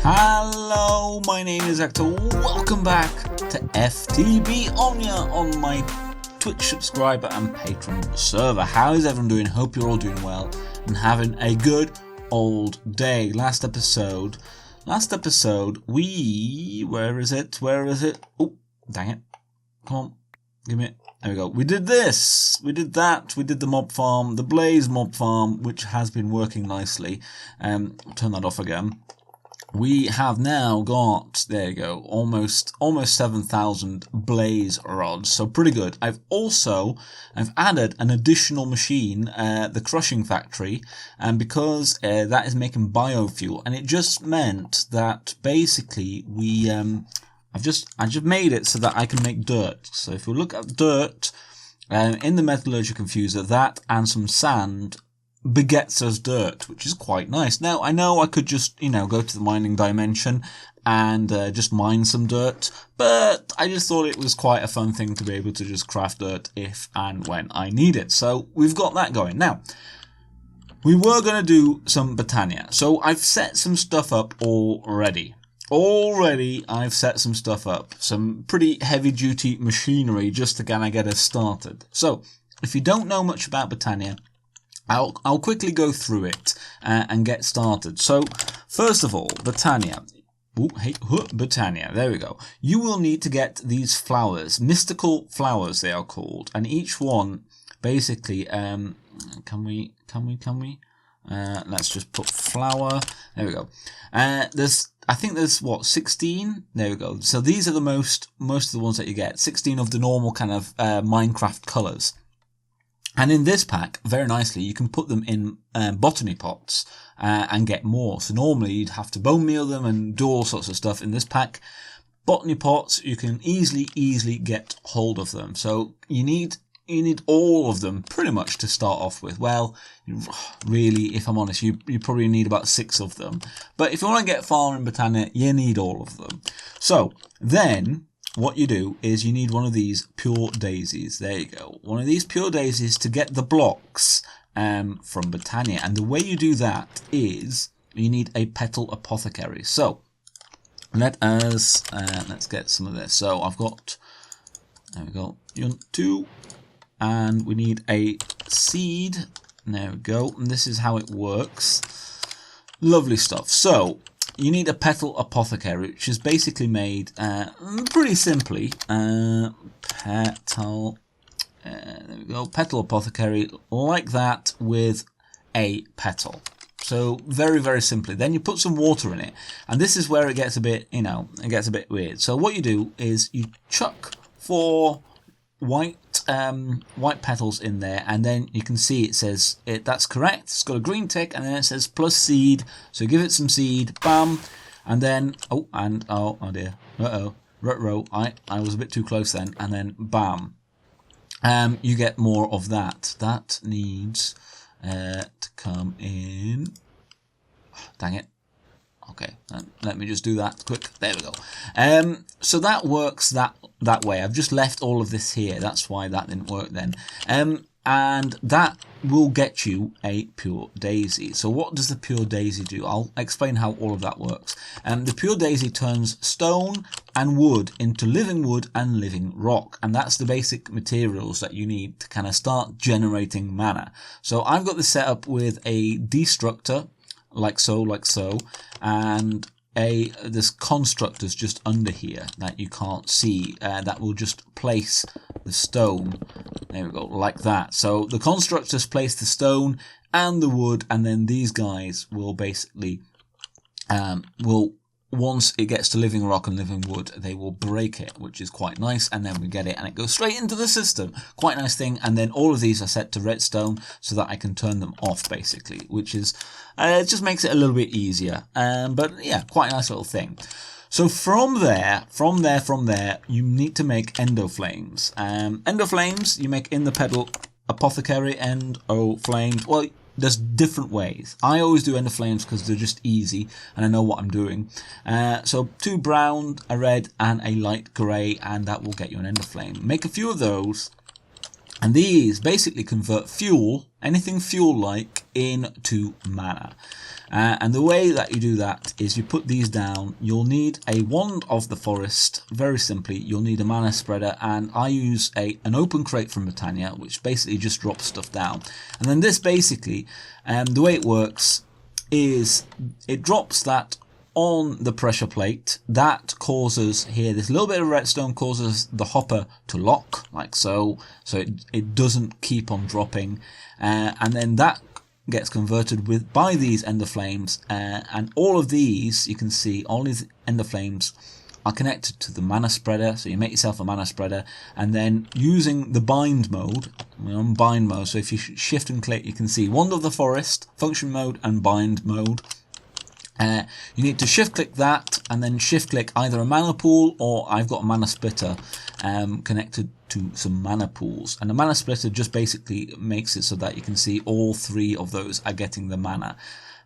Hello, my name is Hector. Welcome back to FTB Omnia on my Twitch subscriber and Patreon server. How is everyone doing? Hope you're all doing well and having a good old day. Last episode, we... Where is it? Oh, dang it. Come on, give me it. There we go. We did this. We did that. We did the mob farm, the Blaze mob farm, which has been working nicely. Turn that off again. We have now got, there you go, almost 7,000 blaze rods, so pretty good. I've added an additional machine, the crushing factory, and because that is making biofuel, and it just meant that basically we, I just made it so that I can make dirt. So if we look at dirt, in the metallurgical confuser, that and some sand begets us dirt, which is quite nice. Now, I know I could just, go to the mining dimension and just mine some dirt, but I just thought it was quite a fun thing to be able to just craft dirt if and when I need it. So we've got that going. Now, we were going to do some Botania. So I've set some stuff up already. I've set some stuff up. Some pretty heavy-duty machinery just to kind of get us started. So, if you don't know much about Botania, I'll quickly go through it and get started. So, first of all, Botania. Botania, there we go. You will need to get these flowers, mystical flowers they are called, and each one basically, can we? Let's just put flower. There we go. I think there's 16? There we go. So these are the most of the ones that you get. 16 of the normal kind of Minecraft colours. And in this pack, very nicely, you can put them in botany pots and get more. So normally you'd have to bone meal them and do all sorts of stuff. In this pack, botany pots, you can easily get hold of them. So you need all of them pretty much to start off with. Well, really, if I'm honest, you probably need about 6 of them. But if you want to get far in Botania, you need all of them. So then what you do is you need one of these pure daisies. There you go. One of these pure daisies to get the blocks from Botania. And the way you do that is you need a petal apothecary. So let's get some of this. So I've got, there we go, 2, and we need a seed. There we go. And this is how it works. Lovely stuff. So you need a petal apothecary, which is basically made pretty simply. Petal, there we go, petal apothecary, like that, with a petal. So very, very simply. Then you put some water in it, and this is where it gets a bit, it gets a bit weird. So what you do is you chuck 4 white petals in there, and then you can see it says that's correct. It's got a green tick, and then it says plus seed. So give it some seed, bam, and then oh dear, ruh-roh, I was a bit too close then, and then bam, you get more of that. That needs to come in. Dang it. Okay, let me just do that quick. There we go. So that works that way. I've just left all of this here. That's why that didn't work then. And that will get you a pure daisy. So what does the pure daisy do? I'll explain how all of that works. The pure daisy turns stone and wood into living wood and living rock. And that's the basic materials that you need to kind of start generating mana. So I've got this set up with a destructor, like so, and this constructor's just under here that you can't see, that will just place the stone, there we go, like that. So the constructors place the stone and the wood, and then these guys will basically, once it gets to living rock and living wood, they will break it, which is quite nice, and then we get it, and it goes straight into the system. Quite nice thing, and then all of these are set to redstone so that I can turn them off, basically, which is, it just makes it a little bit easier, but yeah, quite a nice little thing. So from there, you need to make endoflames. Endoflames, you make in the petal apothecary endoflames. Well, there's different ways. I always do endoflames because they're just easy and I know what I'm doing. So 2 brown, a red and a light grey, and that will get you an endoflame. Make a few of those And these basically convert fuel, anything fuel-like, into mana. And the way that you do that is you put these down. You'll need a wand of the forest. Very simply, you'll need a mana spreader, and I use an open crate from Botania, which basically just drops stuff down. And then this basically, the way it works is it drops that on the pressure plate. That causes here, this little bit of redstone causes the hopper to lock, like so it doesn't keep on dropping, and then that gets converted by these ender flames, and all of these, you can see all these ender flames are connected to the mana spreader. So you make yourself a mana spreader, and then using the bind mode, we're on bind mode, so if you shift and click, you can see wand of the forest, function mode, and bind mode. You need to shift click that, and then shift click either a mana pool, or I've got a mana splitter connected to some mana pools, and the mana splitter just basically makes it so that you can see all three of those are getting the mana.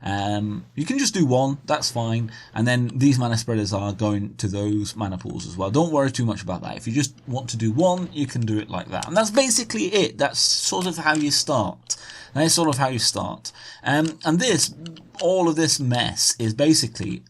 You can just do one, that's fine, and then these mana spreaders are going to those mana pools as well. Don't worry too much about that. If you just want to do one, you can do it like that, and that's basically it. That's sort of how you start. And this, all of this mess is basically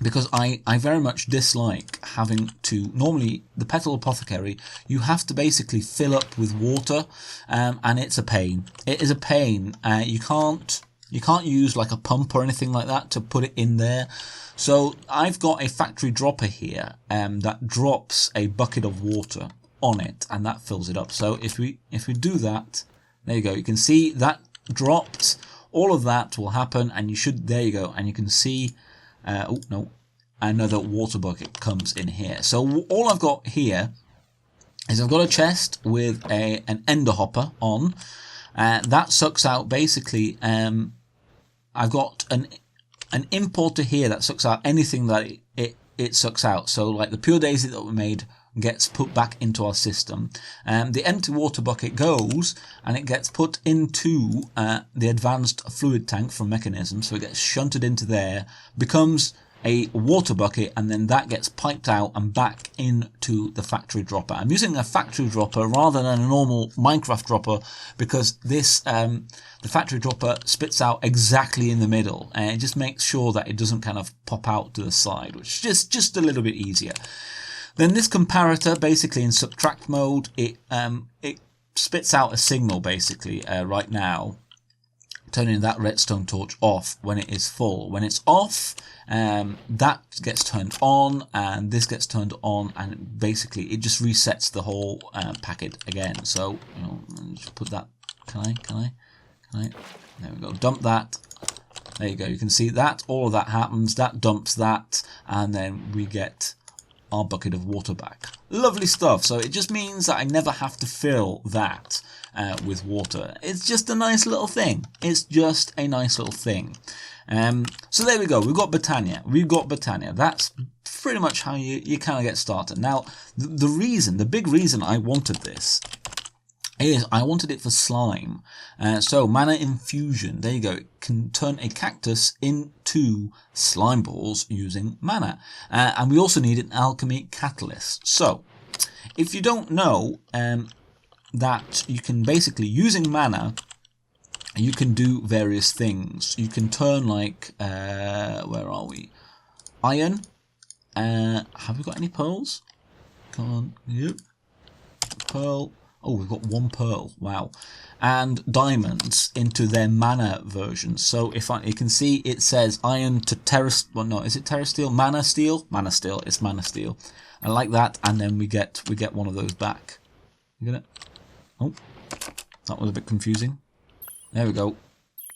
because I very much dislike having to, normally the Petal Apothecary, you have to basically fill up with water, and it's a pain. It is a pain. You can't use like a pump or anything like that to put it in there. So I've got a factory dropper here that drops a bucket of water on it, and that fills it up. So if we do that, there you go. You can see that dropped. All of that will happen, and you should, there you go, and you can see, oh no, another water bucket comes in here. So all I've got here is I've got a chest with an ender hopper on. That sucks out basically. I've got an importer here that sucks out anything that it sucks out. So like the pure daisy that we made gets put back into our system. The empty water bucket goes and it gets put into the advanced fluid tank from Mekanism, so it gets shunted into there, becomes a water bucket, and then that gets piped out and back into the factory dropper. I'm using a factory dropper rather than a normal Minecraft dropper because this the factory dropper spits out exactly in the middle, and it just makes sure that it doesn't kind of pop out to the side, which is just a little bit easier. Then this comparator, basically in subtract mode, it spits out a signal basically right now, turning that redstone torch off when it is full. When it's off, that gets turned on, and this gets turned on, and basically it just resets the whole packet again. So, you know, just put that. Can I? There we go. Dump that. There you go. You can see that all of that happens. That dumps that, and then we get our bucket of water back. Lovely stuff. So it just means that I never have to fill that with water. It's just a nice little thing. It's just a nice little thing. So there we go. We've got Botania. That's pretty much how you kind of get started. Now, the big reason I wanted this is I wanted it for slime. So mana infusion, there you go. It can turn a cactus into slime balls using mana. And we also need an alchemy catalyst. So if you don't know that you can basically, using mana, you can do various things. You can turn like, where are we? Iron. Have we got any pearls? Come on. Yep. Pearl. Oh, we've got one pearl. Wow. And diamonds into their mana versions. So if you can see, it says iron to terrestrial. Well, no, is it terrestrial? Mana steel? Mana steel. It's mana steel. I like that. And then we get one of those back. You get it? Oh, that was a bit confusing. There we go.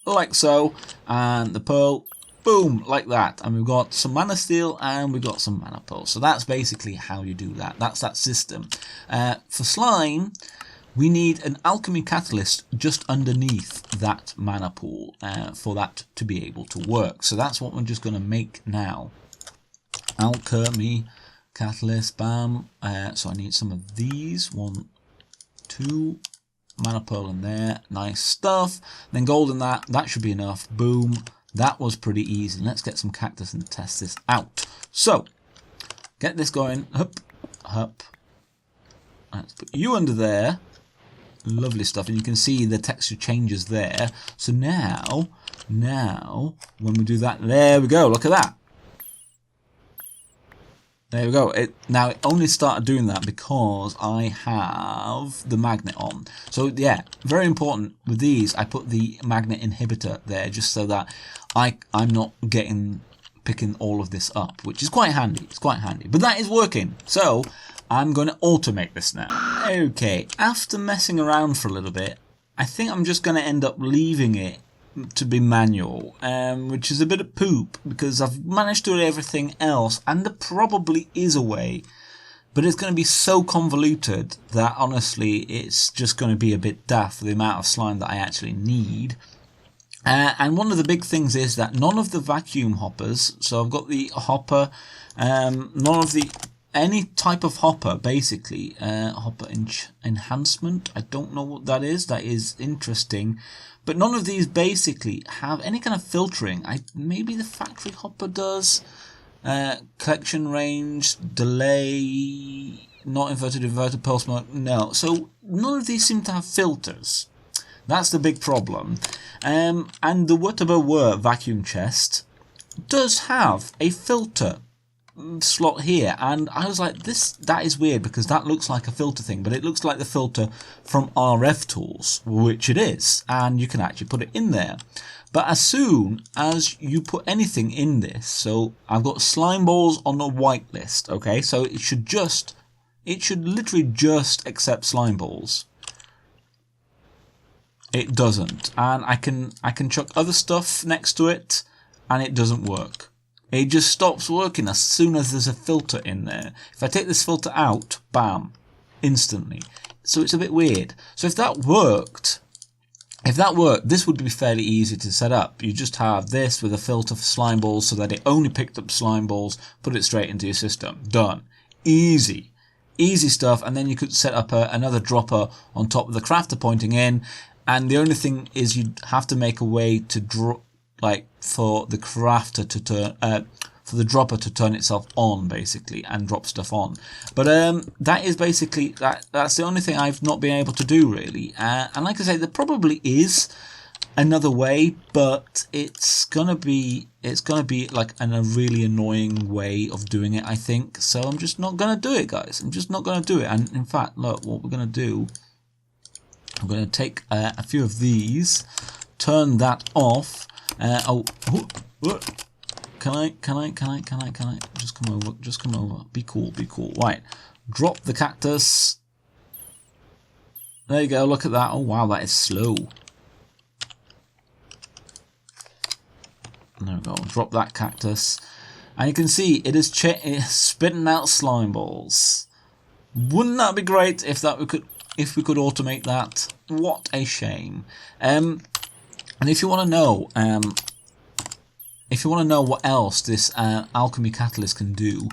Like so. And the pearl. Boom, like that. And we've got some mana steel and we've got some mana pearl. So that's basically how you do that. That's that system. For slime, we need an alchemy catalyst just underneath that mana pool for that to be able to work. So that's what we're just going to make now. Alchemy catalyst, bam. So I need some of these. 1, 2, mana pearl in there. Nice stuff. Then gold in that. That should be enough. Boom. That was pretty easy. Let's get some cactus and test this out. So, get this going. Hup, hup. Let's put you under there. Lovely stuff. And you can see the texture changes there. So now, when we do that, there we go. Look at that. There we go. Now it only started doing that because I have the magnet on. So yeah, very important with these. I put the magnet inhibitor there just so that I'm not picking all of this up, which is quite handy. It's quite handy. But that is working. So I'm going to automate this now. Okay, after messing around for a little bit, I think I'm just going to end up leaving it to be manual, which is a bit of poop because I've managed to do everything else, and there probably is a way, but it's going to be so convoluted that honestly it's just going to be a bit daft for the amount of slime that I actually need. And one of the big things is that none of the vacuum hoppers, so I've got the hopper, any type of hopper basically, hopper enhancement, I don't know what that is interesting. But none of these basically have any kind of filtering. Maybe the factory hopper does. Collection range, delay, not inverted, pulse mode. No. So none of these seem to have filters. That's the big problem. And the Whatever vacuum chest does have a filter slot here, and I was like, that is weird because that looks like a filter thing, but it looks like the filter from RF Tools, which it is, and you can actually put it in there. But as soon as you put anything in this, so I've got slime balls on the whitelist, okay, so it should literally just accept slime balls. It doesn't, and I can chuck other stuff next to it, and it doesn't work. It just stops working as soon as there's a filter in there. If I take this filter out, bam, instantly. So it's a bit weird. So if that worked, this would be fairly easy to set up. You just have this with a filter for slime balls so that it only picked up slime balls, put it straight into your system. Done. Easy. Easy stuff. And then you could set up another dropper on top of the crafter pointing in. And the only thing is you'd have to make a way to drop, like for the crafter to turn, for the dropper to turn itself on basically and drop stuff on. But that is basically that's the only thing I've not been able to do really. And like I say, there probably is another way, but it's gonna be like a really annoying way of doing it, I think. So I'm just not gonna do it, guys. I'm just not gonna do it. And in fact, look, what we're gonna do, I'm gonna take a few of these, turn that off. Can I just come over, be cool, right, drop the cactus, there you go, look at that. Oh wow, that is slow. There we go, drop that cactus, and you can see it is spitting out slime balls. Wouldn't that be great if we could automate that? What a shame. And if you want to know, what else this alchemy catalyst can do,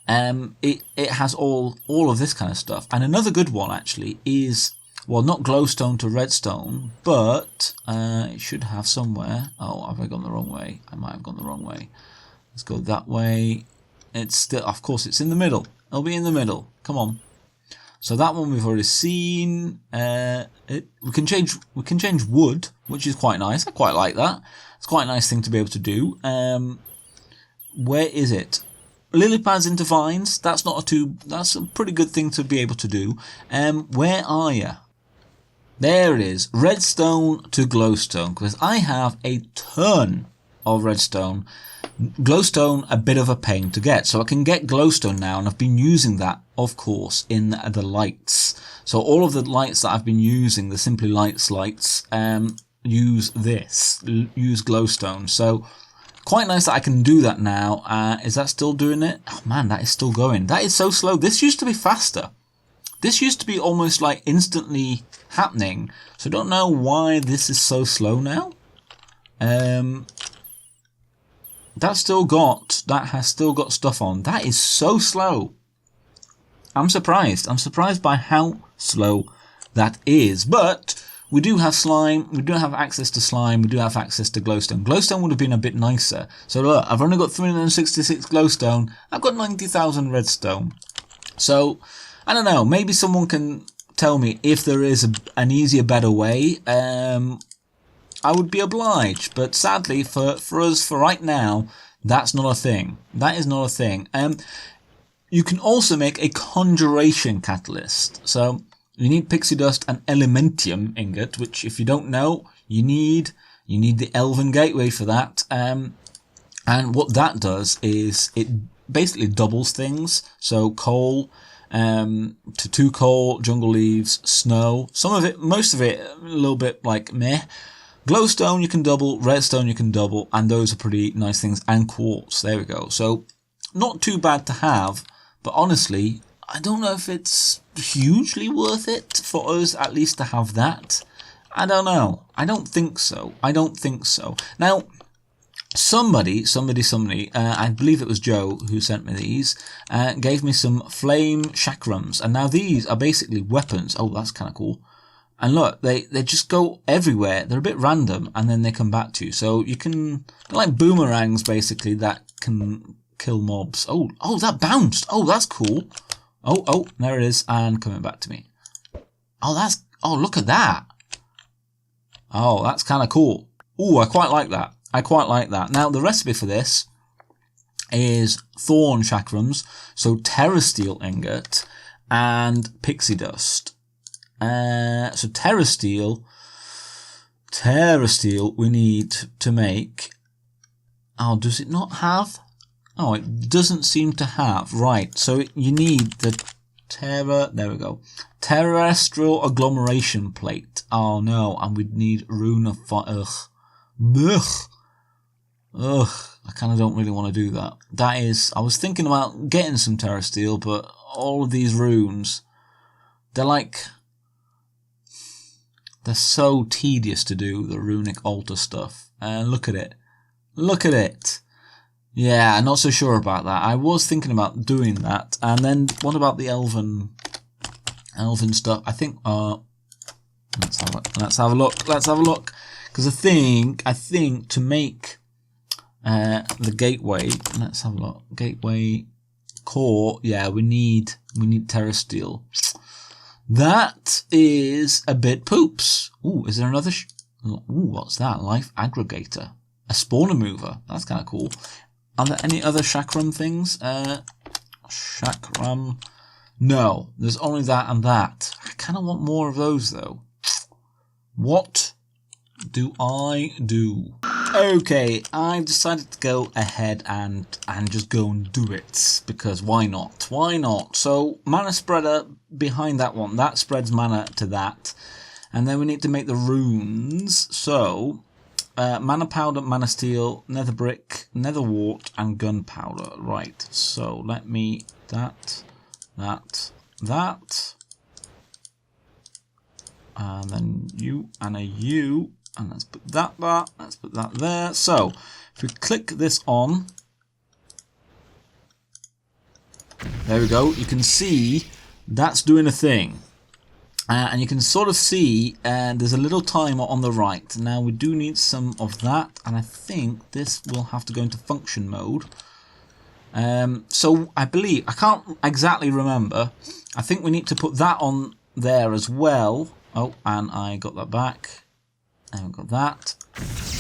it has all of this kind of stuff. And another good one actually is, well, not glowstone to redstone, but it should have somewhere. Oh, have I gone the wrong way? I might have gone the wrong way. Let's go that way. It's still, of course, it's in the middle. It'll be in the middle. Come on. So that one we've already seen. We can change wood, which is quite nice. I quite like that. It's quite a nice thing to be able to do. Where is it? Lily pads into vines. That's a pretty good thing to be able to do. Where are you? There it is. Redstone to glowstone, because I have a ton of redstone. Glowstone, a bit of a pain to get. So I can get glowstone now, and I've been using that, of course, in the lights. So all of the lights that I've been using, the Simply Lights lights, use glowstone. So quite nice that I can do that now. Is that still doing it? Oh man, that is still going. That is so slow. This used to be faster. This used to be almost like instantly happening. So I don't know why this is so slow now. That has still got stuff on. That is so slow. I'm surprised. I'm surprised by how slow that is. But we do have slime. We do have access to slime. We do have access to glowstone. Glowstone would have been a bit nicer. So look, I've only got 366 glowstone. I've got 90,000 redstone. So I don't know. Maybe someone can tell me if there is an easier, better way. I would be obliged, but sadly for us, for right now, that's not a thing. That is not a thing. You can also make a conjuration catalyst. So you need pixie dust and elementium ingot, which if you don't know, you need the Elven gateway for that. And what that does is it basically doubles things. So coal to 2 coal, jungle leaves, snow. Some of it, most of it, a little bit like meh. Glowstone you can double, redstone you can double, and those are pretty nice things. And quartz, there we go. So not too bad to have, but honestly, I don't know if it's hugely worth it for us at least to have that. I don't know. I don't think so. I don't think so. Now, somebody, I believe it was Joe who sent me these, gave me some flame chakrams, and now these are basically weapons. Oh, that's kind of cool. And look, they just go everywhere. They're a bit random, and then they come back to you. So you can, they're like boomerangs basically that can kill mobs. Oh, that bounced. Oh, that's cool. Oh, there it is, and coming back to me. Oh, look at that. Oh, that's kind of cool. Ooh, I quite like that. I quite like that. Now, the recipe for this is thorn chakrams, so terrestrial ingot, and pixie dust. So terrestrial we need to make. Oh, does it not have? Oh, it doesn't seem to have. Right, so you need the there we go. Terrestrial agglomeration plate. Oh no, and we'd need rune fire. Ugh, I kind of don't really want to do that. That is, I was thinking about getting some terrestrial, but all of these runes, they're so tedious to do, the runic altar stuff. And look at it. Look at it. Yeah, I'm not so sure about that. I was thinking about doing that. And then what about the Elven stuff? I think, let's have a look. Because I think to make the gateway, let's have a look. Gateway core, yeah, we need terrestrial. That is a bit poops. Ooh, is there another? Ooh, what's that? Life aggregator, a spawner mover. That's kind of cool. Are there any other chakram things? Chakram. No, there's only that and that. I kind of want more of those though. What do I do? Okay, I've decided to go ahead and just go and do it, because why not? Why not? So, mana spreader behind that one, that spreads mana to that. And then we need to make the runes. So, mana powder, mana steel, nether brick, nether wart, and gunpowder. Right, so let me, that. And then you, and a U. And let's put that there, let's put that there. So, if we click this on, there we go, you can see that's doing a thing. And you can sort of see there's a little timer on the right. Now, we do need some of that, and I think this will have to go into function mode. So, I believe, I can't exactly remember, I think we need to put that on there as well. Oh, and I got that back. And we've got that,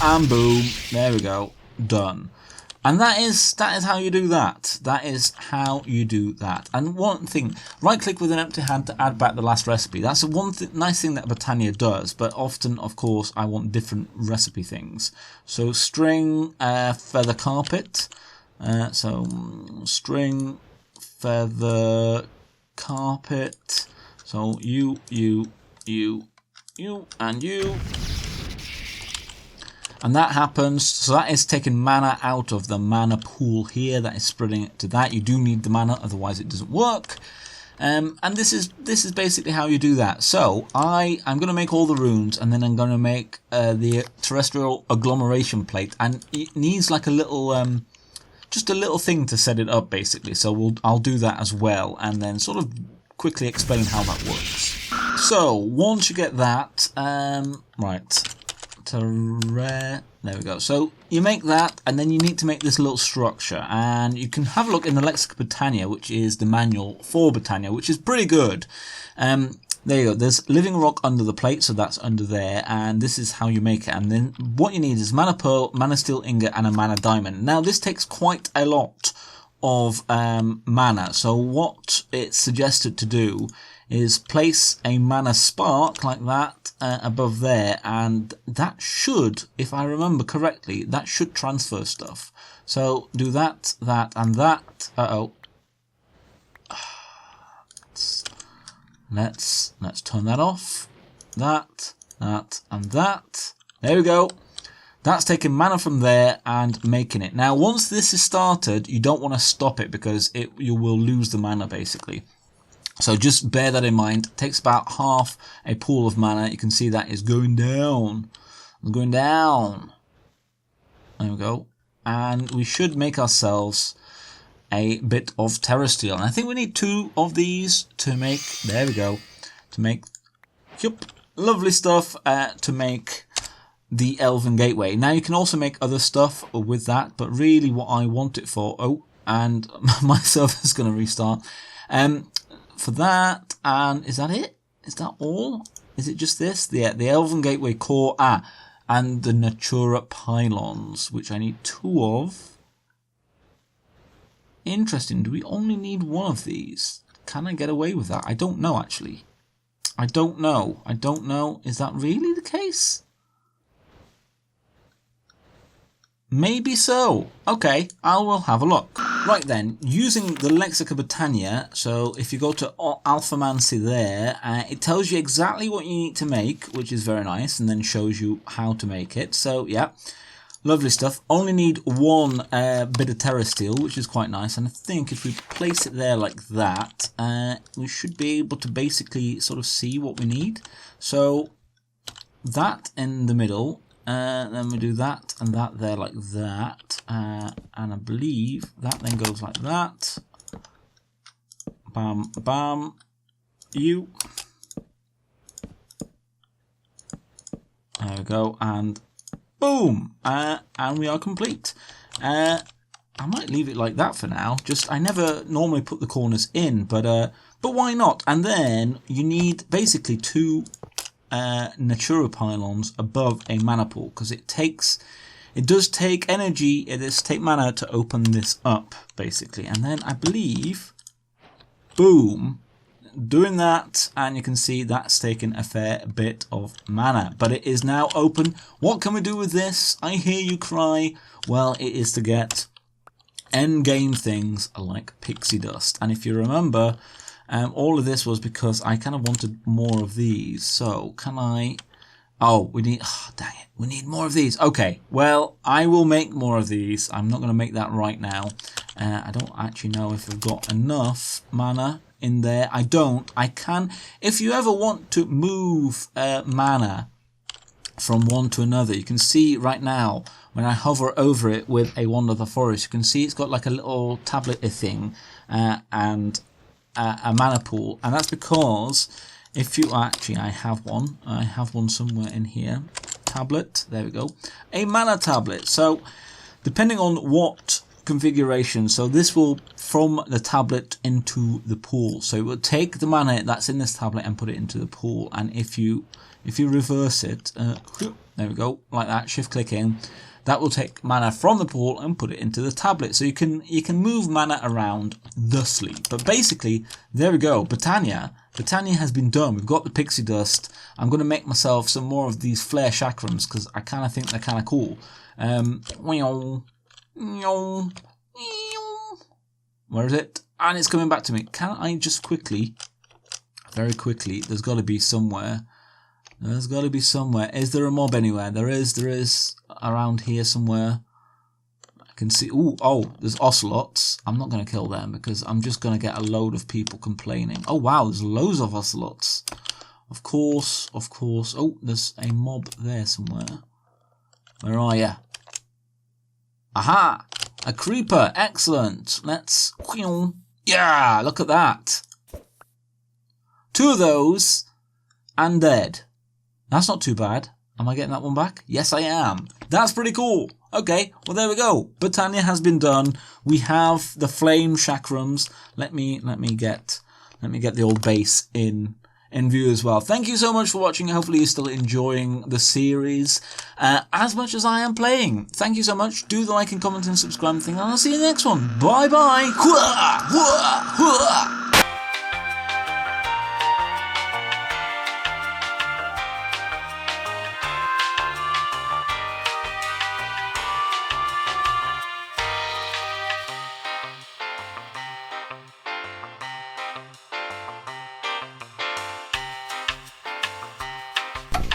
and boom, there we go, done. And that is how you do that. That is how you do that. And one thing, right click with an empty hand to add back the last recipe. That's one nice thing that Botania does, but often, of course, I want different recipe things. So string feather carpet. So string feather carpet. So you, and you. And that happens, so that is taking mana out of the mana pool here, that is spreading it to that. You do need the mana, otherwise it doesn't work. And this is basically how you do that. So, I'm going to make all the runes, and then I'm going to make the terrestrial agglomeration plate. And it needs like a little, just a little thing to set it up, basically. So I'll do that as well, and then sort of quickly explain how that works. So, once you get that, right. There we go. So you make that, and then you need to make this little structure, and you can have a look in the Lexicon Botania, which is the manual for Botania, which is pretty good. there you go. There's living rock under the plate, so that's under there, and this is how you make it. And then what you need is mana pearl, mana steel ingot, and a mana diamond. Now this takes quite a lot of mana, so what it's suggested to do is place a mana spark like that above there, and that should, if I remember correctly, that should transfer stuff. So do that, that, and that. Let's turn that off. That, and that. There we go. That's taking mana from there and making it. Now, once this is started, you don't want to stop it because you will lose the mana basically. So just bear that in mind. It takes about half a pool of mana. You can see that is going down. It's going down. There we go. And we should make ourselves a bit of Terrestrial. And I think we need 2 of these to make, there we go, to make, yep, lovely stuff to make the Elven Gateway. Now you can also make other stuff with that, but really what I want it for, oh, and my server's going to restart, for that, and is that it? Is that all? Is it just this? Yeah, the Elven Gateway core, and the Natura pylons, which I need 2 of. Interesting. Do we only need 1 of these? Can I get away with that? I don't know, actually. I don't know. I don't know. Is that really the case? Maybe so. Okay, I will have a look. Right then, using the Lexica Botania, so if you go to Alphamancy there, it tells you exactly what you need to make, which is very nice, and then shows you how to make it. So, yeah. Lovely stuff. Only need 1 bit of Terrestrial, which is quite nice. And I think if we place it there like that, we should be able to basically sort of see what we need. So that in the middle, then we do that and that there like that. And I believe that then goes like that. Bam, bam. There we go. And boom, and we are complete. I might leave it like that for now. I never normally put the corners in, but why not? And then you need basically 2 Natura pylons above a mana pool, because it does take energy, it does take mana to open this up, basically. And then I believe, boom, doing that, and you can see that's taken a fair bit of mana, but it is now open. What can we do with this? I hear you cry. Well, it is to get end game things like pixie dust, and if you remember, all of this was because I kind of wanted more of these. So can I? Oh, we need. Oh, dang it! We need more of these. Okay, well, I will make more of these. I'm not going to make that right now. I don't actually know if I've got enough mana in there. I don't. I can. If you ever want to move mana from one to another, you can see right now when I hover over it with a Wand of the Forest, you can see it's got like a little tablet thing and a mana pool, and that's because if you actually, I have one somewhere in here. Tablet, there we go, a mana tablet. So depending on what configuration, so this will from the tablet into the pool, so it will take the mana that's in this tablet and put it into the pool. And if you reverse it, there we go, like that, shift click in, that will take mana from the pool and put it into the tablet. So you can move mana around thusly. But basically, there we go, Botania has been done. We've got the pixie dust. I'm going to make myself some more of these flare chakrams because I kind of think they're kind of cool. Where is it? And it's coming back to me. Can I just quickly, very quickly, there's got to be somewhere. There's got to be somewhere. Is there a mob anywhere? There is around here somewhere. I can see. Ooh, oh, there's ocelots. I'm not going to kill them because I'm just going to get a load of people complaining. Oh, wow, there's loads of ocelots. Of course. Oh, there's a mob there somewhere. Where are you? Aha! A creeper. Excellent. Let's... Yeah, look at that. 2 of those and dead. That's not too bad. Am I getting that one back? Yes, I am. That's pretty cool. Okay, well there we go. Botania has been done. We have the flame chakrams. Let me get the old base in in view as well. Thank you so much for watching. Hopefully you're still enjoying the series as much as I am playing. Thank you so much. Do the like and comment and subscribe thing, and I'll see you in the next one. Bye bye.